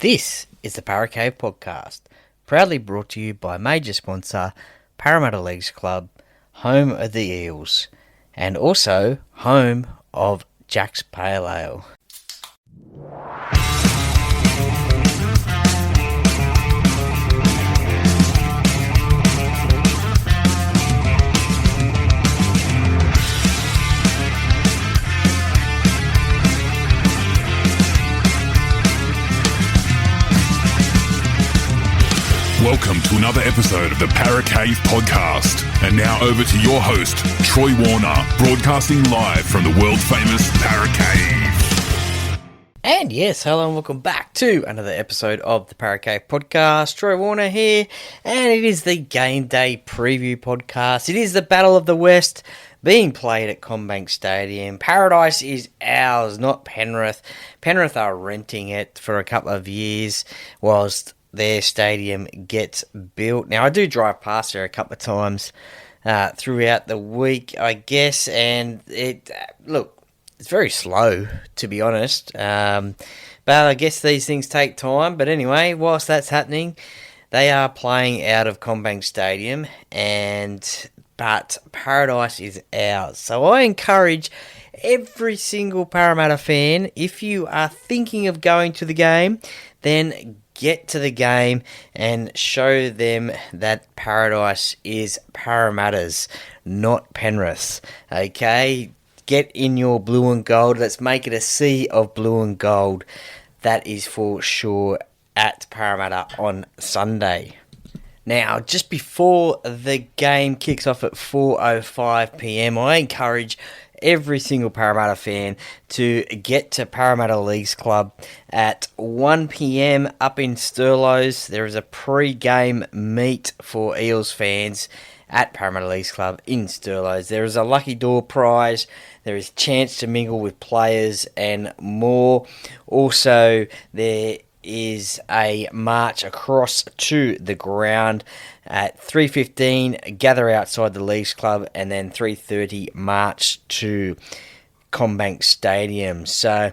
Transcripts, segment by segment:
This is the Paracave Podcast, proudly brought to you by major sponsor Parramatta Leagues Club, home of the Eels, and also home of Jack's Pale Ale. Welcome to another episode of the Paracave Podcast. And now over to your host, Troy Warner, broadcasting live from the world-famous Paracave. And yes, hello and welcome back to another episode of the Paracave Podcast. Troy Warner here, and it is the Gameday preview podcast. It is the Battle of the West being played at Commbank Stadium. Paradise is ours, not Penrith. Penrith are renting it for a couple of years whilst their stadium gets built. Now, I do drive past there a couple of times throughout the week, I guess, and it's very slow, to be honest. But I guess these things take time. But anyway, whilst that's happening, they are playing out of Commbank Stadium, but Paradise is ours. So I encourage every single Parramatta fan, if you are thinking of going to the game, then get to the game and show them that Paradise is Parramatta's, not Penrith's. Okay? Get in your blue and gold. Let's make it a sea of blue and gold. That is for sure at Parramatta on Sunday. Now, just before the game kicks off at 4:05 p.m, I encourage every single Parramatta fan to get to Parramatta Leagues Club at 1 p.m. up in Sturlos. There is a pre-game meet for Eels fans at Parramatta Leagues Club in Sturlos. There is a lucky door prize. There is a chance to mingle with players and more. Also, there is a march across to the ground at 3:15, gather outside the Leagues Club, and then 3:30 march to Commbank Stadium. So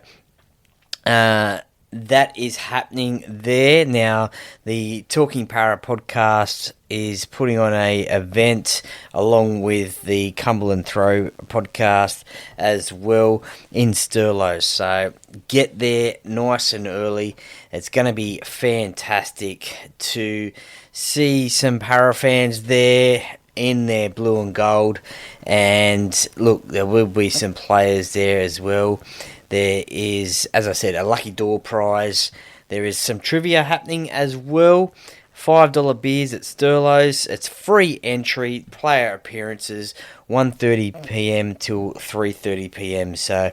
that is happening there. Now, the Talking Para podcast is putting on a event along with the Cumberland Throw podcast as well in Sturlos. So get there nice and early. It's going to be fantastic to see some Para fans there in their blue and gold. And look, there will be some players there as well. There is, as I said, a lucky door prize. There is some trivia happening as well. $5 beers at Sturlos. It's free entry, player appearances, 1:30 p.m. till 3:30 p.m. So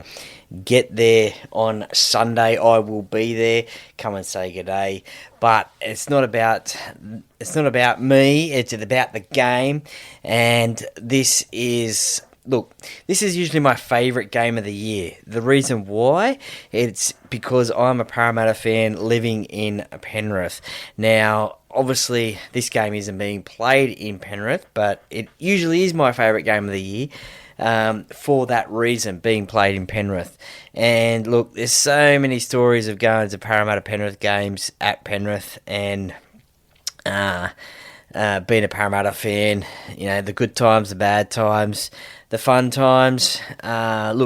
get there on Sunday. I will be there. Come and say good day. But it's not about me. It's about the game. And this is usually my favourite game of the year. The reason why? It's because I'm a Parramatta fan living in Penrith. Now, obviously, this game isn't being played in Penrith, but it usually is my favourite game of the year for that reason, being played in Penrith. And look, there's so many stories of going to Parramatta-Penrith games at Penrith and being a Parramatta fan, the good times, the bad times, the fun times. I've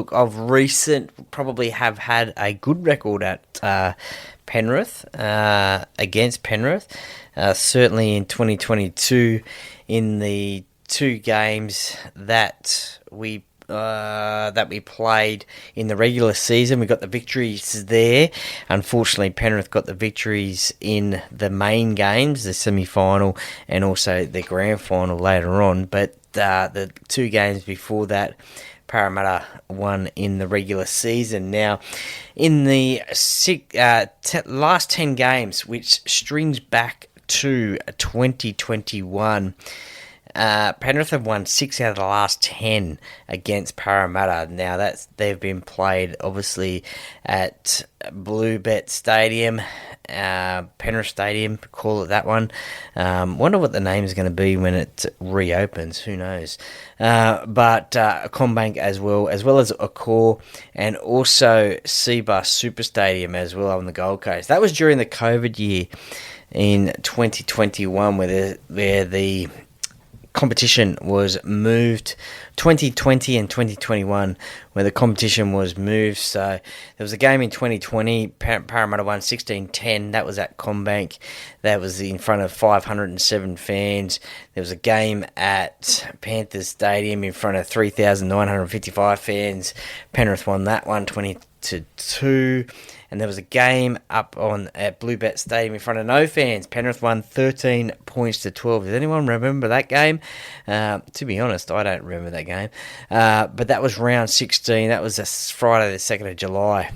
probably have had a good record at Penrith, against Penrith. Certainly in 2022, in the two games that we played in the regular season, we got the victories there. Unfortunately, Penrith got the victories in the main games, the semi-final and also the grand final later on. But the two games before that, Parramatta won in the regular season. Now, in the last 10 games, which strings back to 2021, Penrith have won 6 out of the last 10 against Parramatta. Now they've been played obviously at Bluebet Stadium, Penrith Stadium, call it that one. Wonder what the name is going to be when it reopens. Who knows? But Commbank as well as Accor, and also Seabus Super Stadium as well on the Gold Coast. That was during the COVID year in 2021, where the competition was moved. 2020 and 2021 where the competition was moved. So there was a game in 2020, Parramatta won 16-10. That was at Commbank. That was in front of 507 fans. There was a game at Panthers Stadium in front of 3,955 fans. Penrith won that one 20-2. And there was a game up at Bluebet Stadium in front of no fans. Penrith won 13 points to 12. Does anyone remember that game? To be honest, I don't remember that game. But that was round 16. That was Friday the 2nd of July.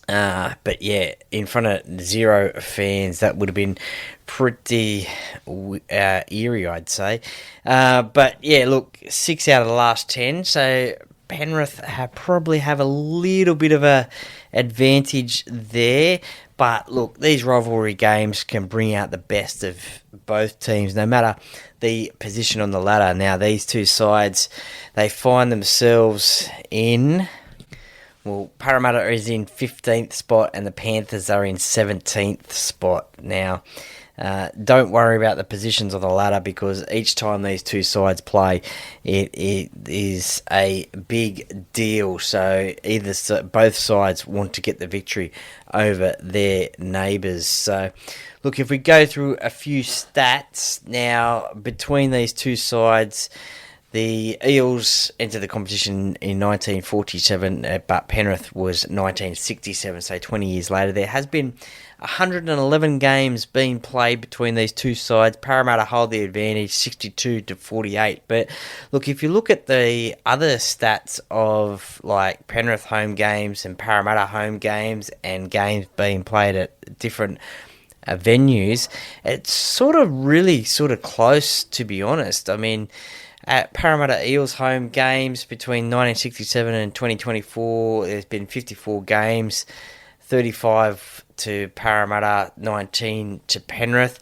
But yeah, in front of 0 fans, that would have been pretty eerie, I'd say. But yeah, look, 6 out of the last 10. So Penrith probably have a little bit of a advantage there, but look, these rivalry games can bring out the best of both teams, no matter the position on the ladder. Now, these two sides, they find themselves in, well, Parramatta is in 15th spot and the Panthers are in 17th spot. Now, don't worry about the positions on the ladder, because each time these two sides play, it is a big deal. So both sides want to get the victory over their neighbours. So look, if we go through a few stats now between these two sides, the Eels entered the competition in 1947, but Penrith was 1967, so 20 years later. There has been 111 games being played between these two sides. Parramatta hold the advantage, 62-48. But look, if you look at the other stats of like Penrith home games and Parramatta home games and games being played at different venues, it's really close, to be honest. I mean, at Parramatta Eels home games between 1967 and 2024, there's been 54 games, 35 to Parramatta, 19 to Penrith.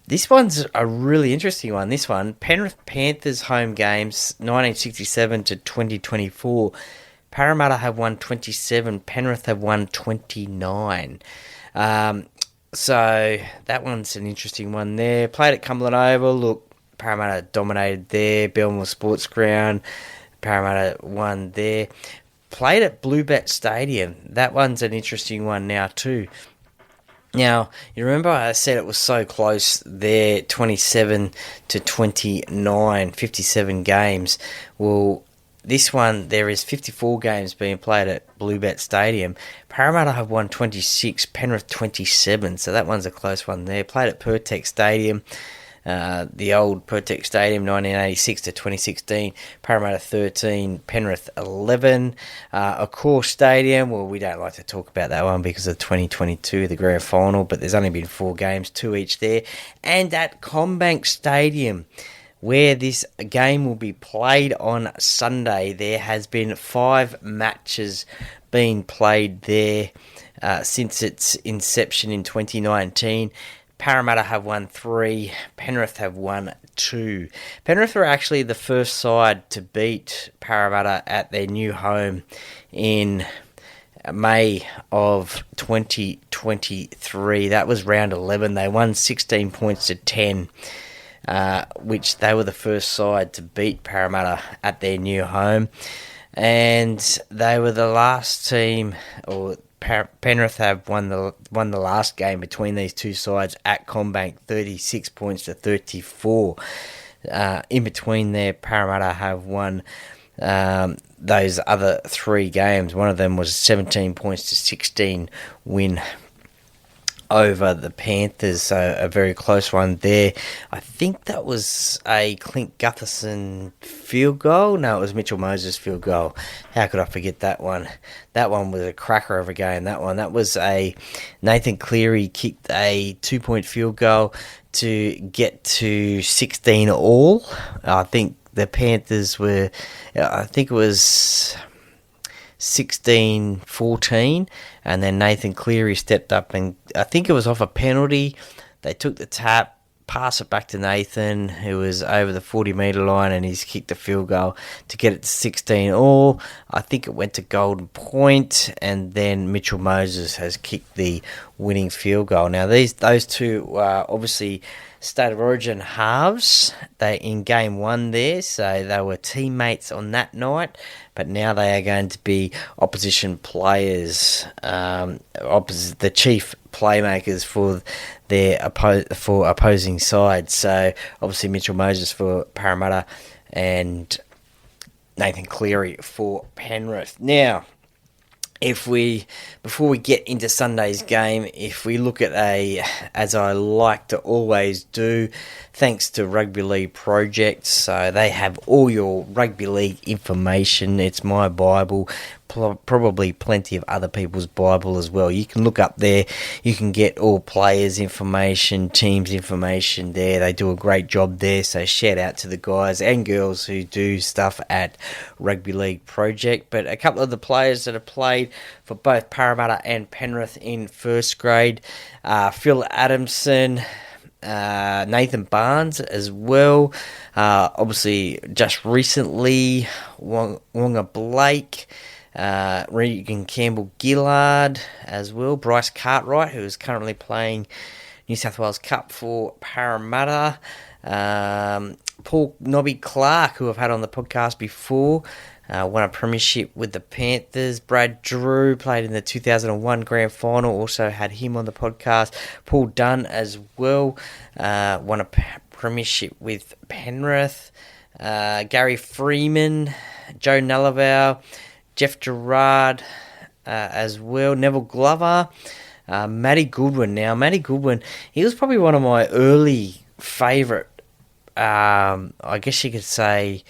This one's a really interesting one. This one, Penrith Panthers home games, 1967 to 2024. Parramatta have won 27, Penrith have won 29. So that one's an interesting one there. Played at Cumberland Oval. Look, Parramatta dominated there. Belmore Sports Ground, Parramatta won there. Played at Bluebet Stadium. That one's an interesting one now too. Now, you remember I said it was so close there, 27 to 29, 57 games. Well, this one, there is 54 games being played at Bluebet Stadium. Parramatta have won 26, Penrith 27, so that one's a close one there. Played at Pertec Stadium. The old Pertec Stadium, 1986 to 2016, Parramatta 13, Penrith 11. Accor Stadium, well, we don't like to talk about that one because of 2022, the grand final, but there's only been 4 games, 2 each there. And at Commbank Stadium, where this game will be played on Sunday, there has been 5 matches being played there since its inception in 2019. Parramatta have won 3, Penrith have won 2. Penrith were actually the first side to beat Parramatta at their new home in May of 2023. That was round 11. They won 16 points to 10, which they were the first side to beat Parramatta at their new home. And they were the last team, or Penrith have won the last game between these two sides at Commbank, 36 points to 34. In between there, Parramatta have won those other 3 games. One of them was a 17 points to 16 win over the Panthers, so a very close one there. I think that was a Clint Gutherson field goal. No, it was Mitchell Moses field goal. How could I forget that one? That one was a cracker of a game, that one. That was a Nathan Cleary kicked a 2-point field goal to get to 16 all. I think the Panthers were, I think it was 16-14, and then Nathan Cleary stepped up, and I think it was off a penalty. They took the tap, passed it back to Nathan, who was over the 40-metre line, and he's kicked a field goal to get it to 16 all. I think it went to golden point, and then Mitchell Moses has kicked the winning field goal. Now, those two are obviously State of Origin halves. They in game one there, so they were teammates on that night, but now they are going to be opposition players, the chief playmakers for their opposing side. So obviously Mitchell Moses for Parramatta and Nathan Cleary for Penrith. Now, before we get into Sunday's game, if we look at as I like to always do, thanks to Rugby League Project, so they have all your rugby league information. It's my Bible, probably plenty of other people's Bible as well. You can look up there, you can get all players' information, teams' information there. They do a great job there, so shout out to the guys and girls who do stuff at Rugby League Project. But a couple of the players that have played for both Parramatta and Penrith in first grade, Phil Adamson, Nathan Barnes as well. Obviously, just recently, Wonga Blake, Regan Campbell-Gillard as well. Bryce Cartwright, who is currently playing New South Wales Cup for Parramatta. Paul Nobby Clark, who I've had on the podcast before, won a premiership with the Panthers. Brad Drew played in the 2001 Grand Final, also had him on the podcast. Paul Dunn as well, won a premiership with Penrith. Gary Freeman, Joe Nallavau, Jeff Gerard as well. Neville Glover, Matty Goodwin. Now, Matty Goodwin, he was probably one of my early favourite, I guess you could say,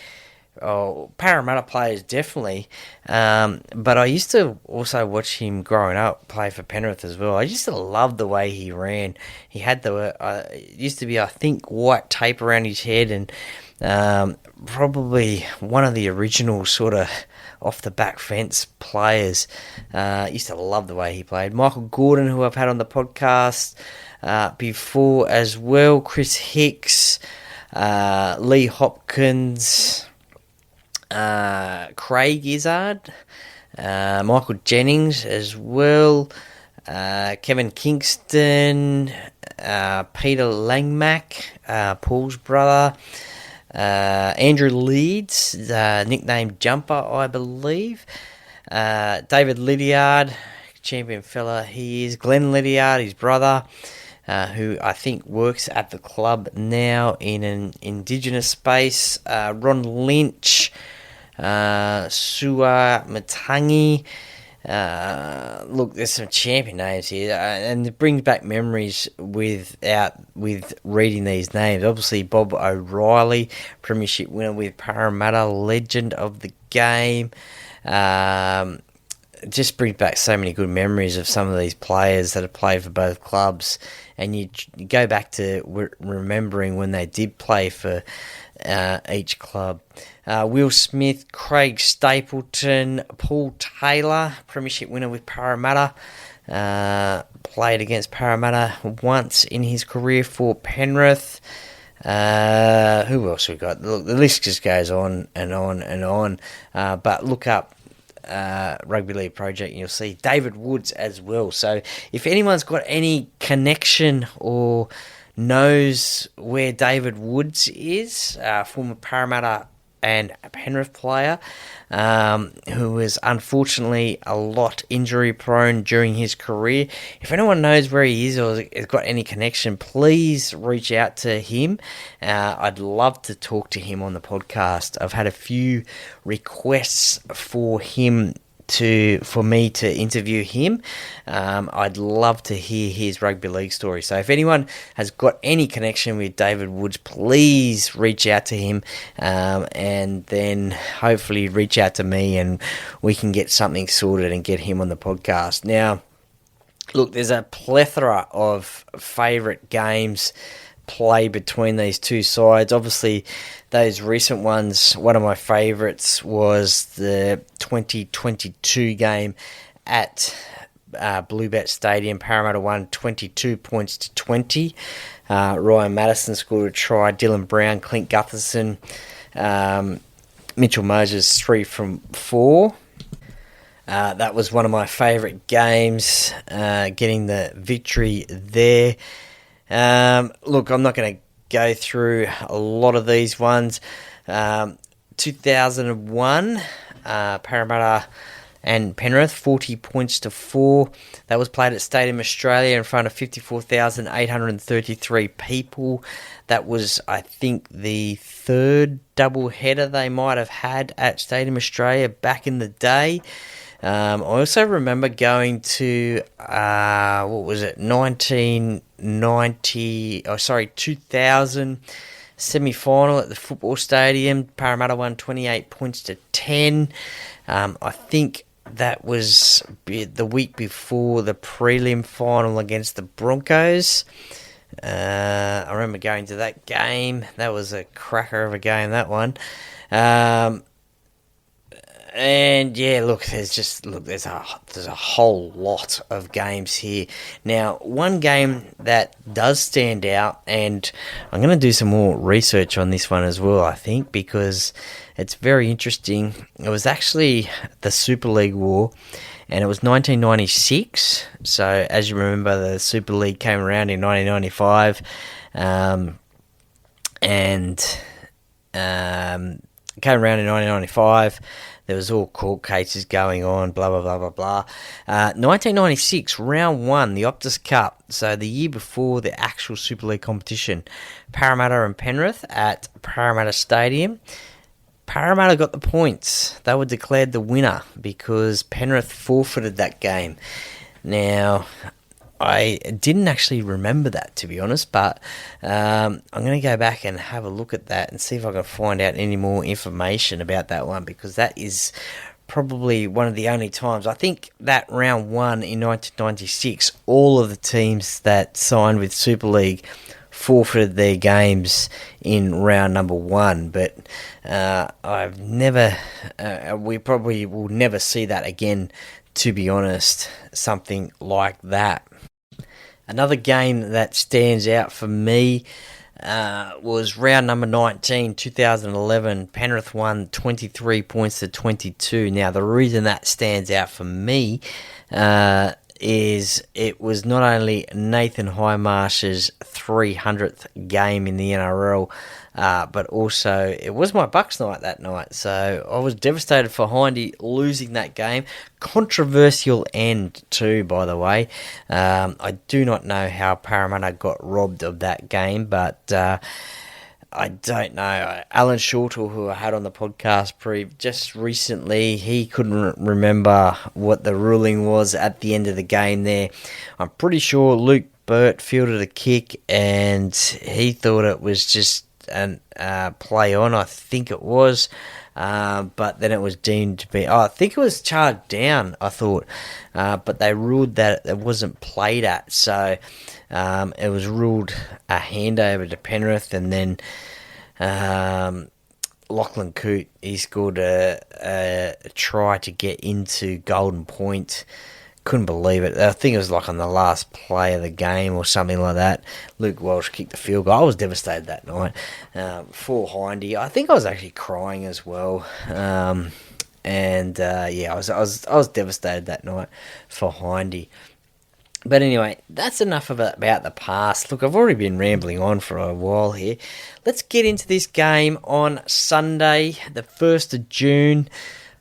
Parramatta players, definitely. But I used to also watch him growing up play for Penrith as well. I used to love the way he ran. He had used to be, I think, white tape around his head, and probably one of the original sort of off the back fence players. Used to love the way he played. Michael Gordon, who I've had on the podcast before as well. Chris Hicks, Lee Hopkins, Craig Izzard, Michael Jennings as well, Kevin Kingston, Peter Langmack, Paul's brother, Andrew Leeds, nicknamed Jumper, I believe, David Lydiard, champion fella he is, Glenn Lydiard, his brother, who I think works at the club now in an Indigenous space, Ron Lynch, Sua Matangi. Look, there's some champion names here, and it brings back memories with reading these names. Obviously, Bob O'Reilly, premiership winner with Parramatta, legend of the game. Just brings back so many good memories of some of these players that have played for both clubs, and you go back to remembering when they did play for each club. Will Smith, Craig Stapleton, Paul Taylor, premiership winner with Parramatta, played against Parramatta once in his career for Penrith. Who else we got? Look, the list just goes on and on and on. But look up Rugby League Project and you'll see David Woods as well. So if anyone's got any connection or knows where David Woods is, former Parramatta and Penrith player, who was unfortunately a lot injury prone during his career. If anyone knows where he is or has got any connection, please reach out to him. I'd love to talk to him on the podcast. I've had a few requests for him for me to interview him. I'd love to hear his rugby league story. So if anyone has got any connection with David Woods, please reach out to him, and then hopefully reach out to me and we can get something sorted and get him on the podcast. Now, look, there's a plethora of favourite games play between these two sides. Obviously, those recent ones, one of my favourites was the 2022 game at Bluebet Stadium. Parramatta won 22 points to 20. Ryan Madison scored a try. Dylan Brown, Clint Gutherson, Mitchell Moses 3 from 4. That was one of my favourite games, getting the victory there. Look, I'm not going to go through a lot of these ones. 2001, Parramatta and Penrith, 40 points to 4. That was played at Stadium Australia in front of 54,833 people. That was, I think, the third double header they might have had at Stadium Australia back in the day. I also remember going to, 2000 semi-final at the football stadium. Parramatta won 28 points to 10. I think that was the week before the prelim final against the Broncos. I remember going to that game. That was a cracker of a game, that one. And yeah, there's a whole lot of games here. Now, one game that does stand out, and I'm going to do some more research on this one as well, I think, because it's very interesting. It was actually the Super League War, and it was 1996. So, as you remember, the Super League came around in 1995, came around in 1995. There was all court cases going on, blah, blah, blah, blah, blah. 1996, round 1, the Optus Cup. So the year before the actual Super League competition. Parramatta and Penrith at Parramatta Stadium. Parramatta got the points. They were declared the winner because Penrith forfeited that game. Now, I didn't actually remember that, to be honest, but I'm going to go back and have a look at that and see if I can find out any more information about that one, because that is probably one of the only times. I think that round 1 in 1996, all of the teams that signed with Super League forfeited their games in round number 1, but we probably will never see that again, to be honest, something like that. Another game that stands out for me was round number 19, 2011. Penrith won 23 points to 22. Now, the reason that stands out for me is it was not only Nathan Highmarsh's 300th game in the NRL, but also it was my Bucks night that night. So I was devastated for Hindy losing that game. Controversial end too, by the way. I do not know how Parramatta got robbed of that game, but I don't know. Alan Shortall, who I had on the podcast just recently, he couldn't remember what the ruling was at the end of the game there. I'm pretty sure Luke Burt fielded a kick and he thought it was just a play on, I think it was. But then it was deemed to be... I think it was charged down, I thought. But they ruled that it wasn't played at. So it was ruled a handover to Penrith. And then Lachlan Coote, he scored a try to get into Golden Point. Couldn't believe it. I think it was like on the last play of the game or something like that. Luke Welsh kicked the field goal. I was devastated that night for Hindy. I think I was actually crying as well. I was devastated that night for Hindy. But anyway, that's enough about the past. Look, I've already been rambling on for a while here. Let's get into this game on Sunday, the 1st of June.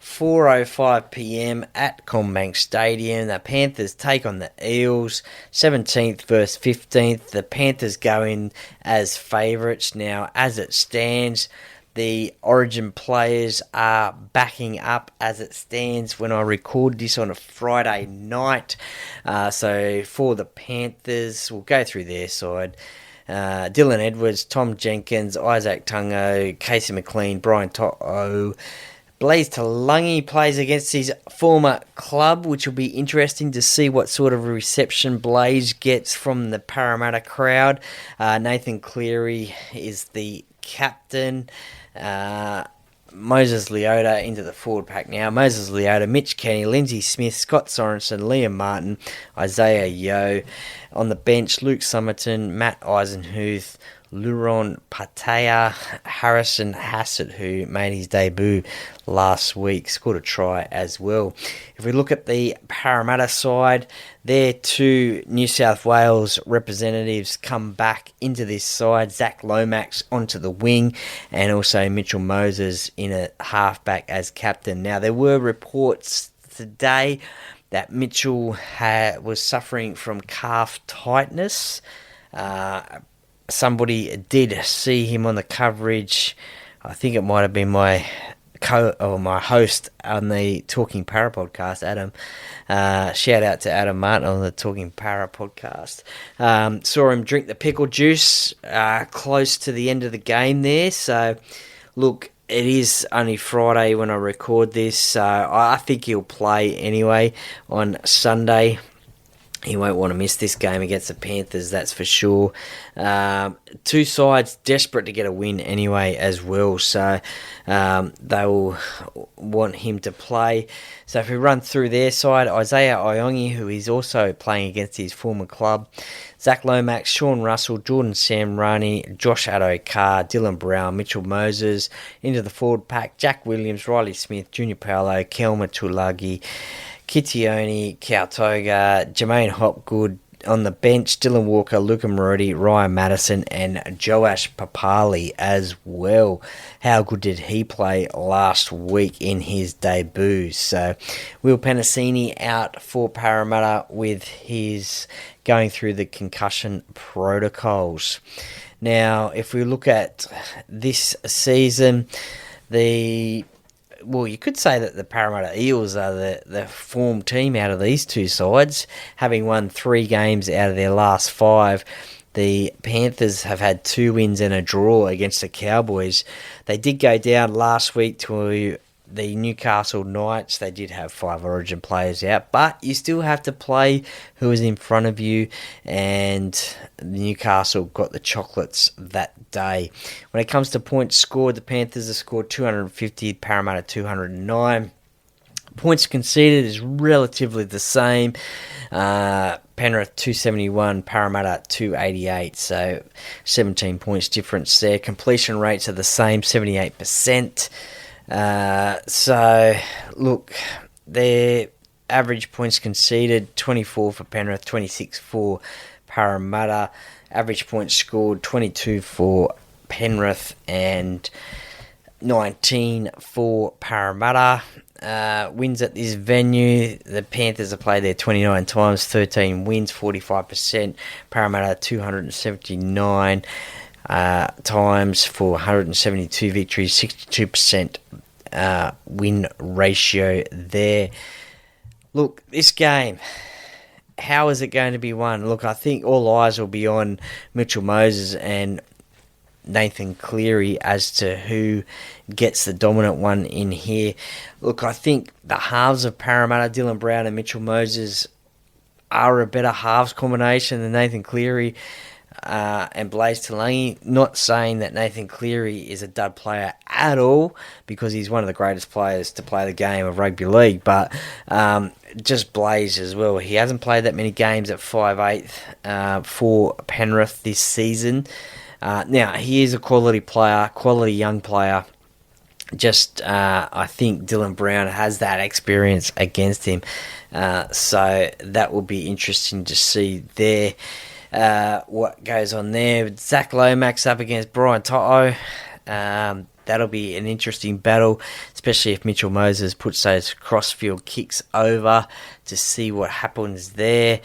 4:05 p.m. at Commbank Stadium. The Panthers take on the Eels, 17th versus 15th. The Panthers go in as favourites. Now, as it stands, The Origin players are backing up as it stands when I record this on a Friday night. So for the Panthers, we'll go through their side. Dylan Edwards, Tom Jenkins, Isaac Tungo, Casey McLean, Brian To'o. Blaze Talangi plays against his former club, which will be interesting to see what sort of reception Blaze gets from the Parramatta crowd. Nathan Cleary is the captain. Moses Leota into the forward pack now. Moses Leota, Mitch Kenny, Lindsay Smith, Scott Sorensen, Liam Martin, Isaiah Yeo. On the bench, Luke Summerton, Matt Eisenhuth, Luron Patea, Harrison Hassett, who made his debut last week, scored a try as well. If we look at the Parramatta side, their two New South Wales representatives come back into this side. Zach Lomax onto the wing, and also Mitchell Moses in a halfback as captain. Now, there were reports today that Mitchell was suffering from calf tightness. Somebody did see him on the coverage. I think it might have been my host on the Talking Para podcast, Adam. Shout out to Adam Martin on the Talking Para podcast. Saw him drink the pickle juice close to the end of the game there. So, look, it is only Friday when I record this. So I think he'll play anyway on Sunday. He won't want to miss this game against the Panthers, that's for sure. Two sides desperate to get a win anyway as well, so they will want him to play. So if we run through their side, Isaiah Iongi, who is also playing against his former club, Zach Lomax, Sean Russell, Jordan Samrani, Josh Addo-Carr, Dylan Brown, Mitchell Moses, into the forward pack, Jack Williams, Riley Smith, Junior Paolo, Kelma Tulagi, Kitione, Kautoga, Jermaine Hopgood. On the bench, Dylan Walker, Luca Moretti, Ryan Madison, and Joash Papali as well. How good did he play last week in his debut? So, Will Penasini out for Parramatta with his going through the concussion protocols. Now, if we look at this season, you could say that the Parramatta Eels are the form team out of these two sides, having won 3 games out of their last 5. The Panthers have had 2 wins and a draw against the Cowboys. They did go down last week to the Newcastle Knights. They did have 5 Origin players out, but you still have to play who is in front of you, and Newcastle got the chocolates that day. When it comes to points scored, the Panthers have scored 250, Parramatta 209. Points conceded is relatively the same. Penrith 271, Parramatta 288, so 17 points difference there. Completion rates are the same, 78%. So, look, their average points conceded, 24 for Penrith, 26 for Parramatta. Average points scored, 22 for Penrith and 19 for Parramatta. Wins at this venue, the Panthers have played there 29 times, 13 wins, 45%. Parramatta 279 times for 172 victories, 62% win ratio there. Look, this game, how is it going to be won? Look, I think all eyes will be on Mitchell Moses and Nathan Cleary as to who gets the dominant one in here. Look, I think the halves of Parramatta, Dylan Brown and Mitchell Moses, are a better halves combination than Nathan Cleary and Blaze Talangi. Not saying that Nathan Cleary is a dud player at all, because he's one of the greatest players to play the game of rugby league, but just Blaze as well. He hasn't played that many games at 5'8" for Penrith this season. Now, he is a quality player, quality young player. Just, I think Dylan Brown has that experience against him. So that will be interesting to see there. What goes on there. Zach Lomax up against Brian To'o. That'll be an interesting battle, especially if Mitchell Moses puts those crossfield kicks over, to see what happens there.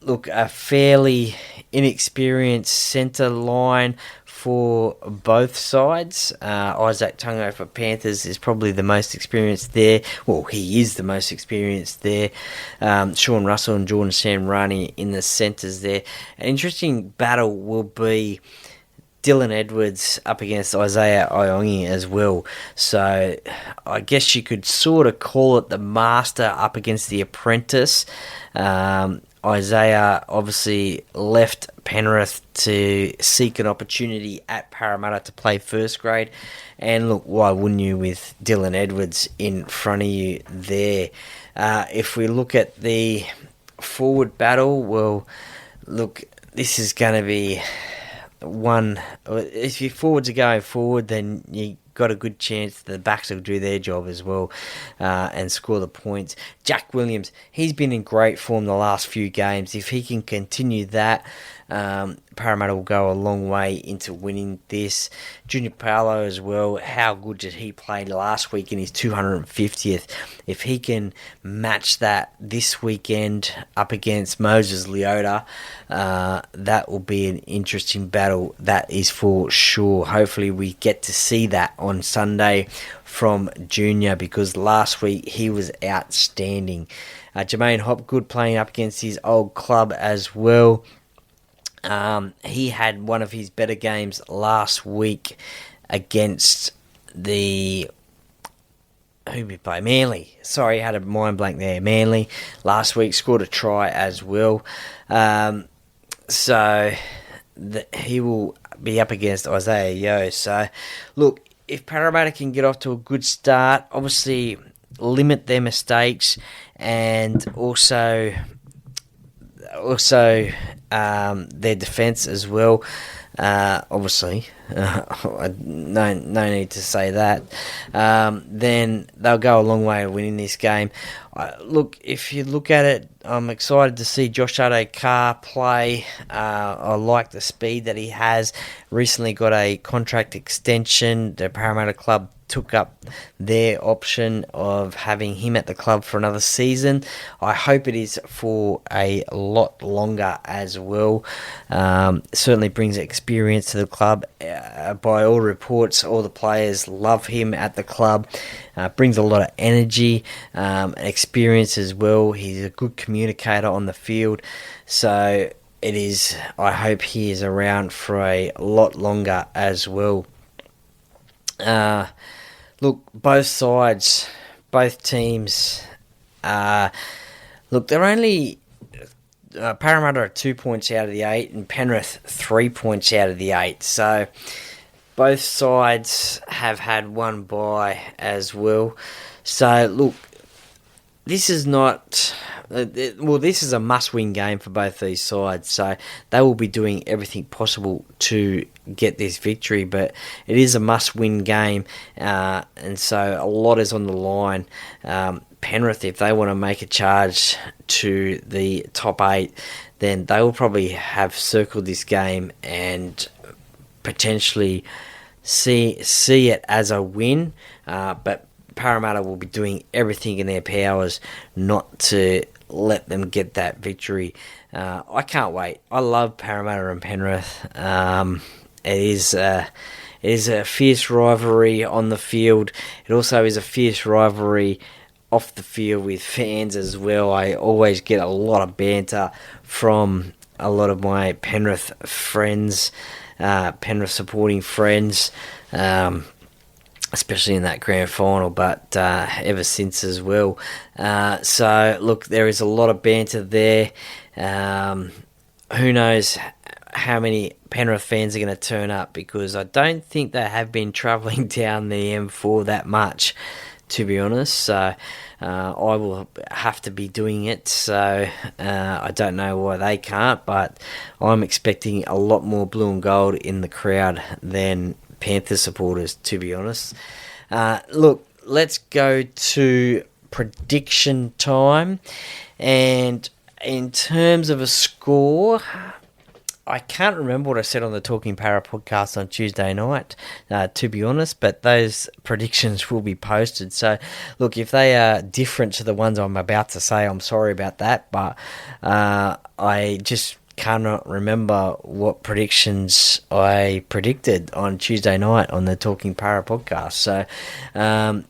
Look, a fairly inexperienced centre line for both sides. Isaac Tungo for Panthers is probably the most experienced there. Well, he is the most experienced there. Sean Russell and Jordan Samrani in the centres there. An interesting battle will be Dylan Edwards up against Isaiah Iongi as well. So I guess you could sort of call it the master up against the apprentice. Isaiah obviously left Penrith to seek an opportunity at Parramatta to play first grade. And look, why wouldn't you with Dylan Edwards in front of you there? If we look at the forward battle, well, look, this is going to be one. If your forwards are going forward, then you got a good chance the backs will do their job as well and score the points. Jack Williams, he's been in great form the last few games. If he can continue that, Parramatta will go a long way into winning this. Junior Paolo as well, how good did he play last week in his 250th? If he can match that this weekend up against Moses Leota, that will be an interesting battle, that is for sure. Hopefully we get to see that on Sunday from Junior, because last week he was outstanding. Jermaine Hopgood playing up against his old club as well. He had one of his better games last week against the... who did we play? Manly. Sorry, I had a mind blank there. Manly last week scored a try as well. So he will be up against Isaiah Yeo. So, look, if Parramatta can get off to a good start, obviously limit their mistakes, and also their defence as well. Obviously, no need to say that. Then they'll go a long way of winning this game. Look, if you look at it, I'm excited to see Josh Addo-Carr play. I like the speed that he has. Recently got a contract extension. The Parramatta club took up their option of having him at the club for another season. I hope it is for a lot longer as well. Certainly brings experience to the club. By all reports, all the players love him at the club. Brings a lot of energy and experience as well. He's a good communicator on the field. So I hope he is around for a lot longer as well. Look, both sides, both teams, look, they're only... Parramatta are 2 points out of the 8 and Penrith 3 points out of the 8. So both sides have had one bye as well. So, look, this is not... this is a must-win game for both these sides. So they will be doing everything possible to get this victory, but it is a must-win game, and so a lot is on the line. Penrith, if they want to make a charge to the top 8, then they will probably have circled this game and potentially see it as a win, but Parramatta will be doing everything in their powers not to let them get that victory. I can't wait. I love Parramatta and Penrith. It is a fierce rivalry on the field. It also is a fierce rivalry off the field with fans as well. I always get a lot of banter from a lot of my Penrith friends, Penrith supporting friends, especially in that grand final, but ever since as well. So, look, there is a lot of banter there. Who knows how many Penrith fans are going to turn up, because I don't think they have been travelling down the M4 that much, to be honest. So I will have to be doing it. So I don't know why they can't, but I'm expecting a lot more blue and gold in the crowd than Panther supporters, to be honest. Look, let's go to prediction time. And in terms of a score, I can't remember what I said on the Talking Para podcast on Tuesday night, to be honest, but those predictions will be posted. So, look, if they are different to the ones I'm about to say, I'm sorry about that, but I just cannot remember what predictions I predicted on Tuesday night on the Talking Para podcast. So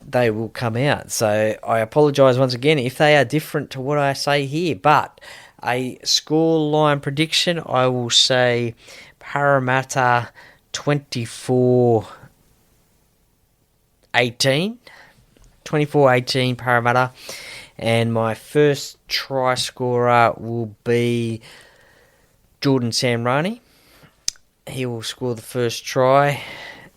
they will come out. So I apologise once again if they are different to what I say here. But a scoreline prediction, I will say Parramatta 24-18. 24-18 Parramatta. And my first try scorer will be Jordan Samrani. He will score the first try.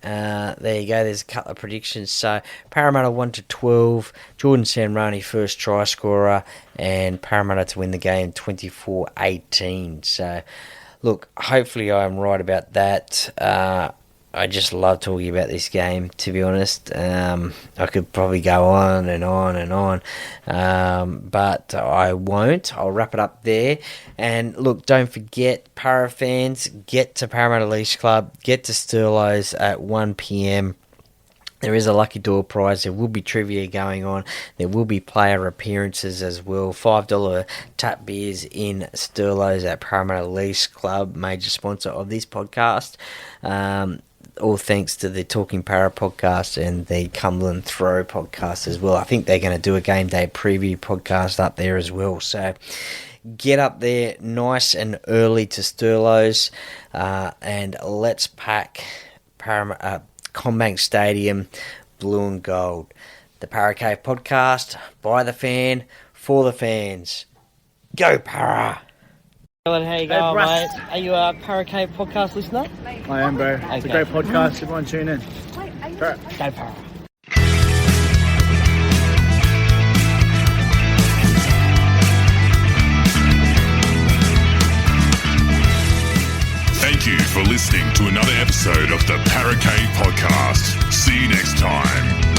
There you go. There's a couple of predictions. So Parramatta 1-12. Jordan Samrani first try scorer, and Parramatta to win the game 24-18. So look, hopefully I'm right about that. I just love talking about this game, to be honest. I could probably go on and on and on, but I won't. I'll wrap it up there. And look, don't forget, Para fans, get to Parramatta Leash Club, get to Sturlo's at 1 p.m. There is a lucky door prize. There will be trivia going on. There will be player appearances as well. $5 tap beers in Sturlo's at Parramatta Leash Club, major sponsor of this podcast. All thanks to the Talking Para podcast and the Cumberland Throw podcast as well. I think they're going to do a game day preview podcast up there as well. So get up there nice and early to Sturlo's, and let's pack Commbank Stadium blue and gold. The Para Cave podcast, by the fan, for the fans. Go Para! How you going, mate? Are you a Para Cave podcast listener? I am, bro. It's a great podcast. Everyone tune in. Go Para! Thank you for listening to another episode of the Para Cave podcast. See you next time.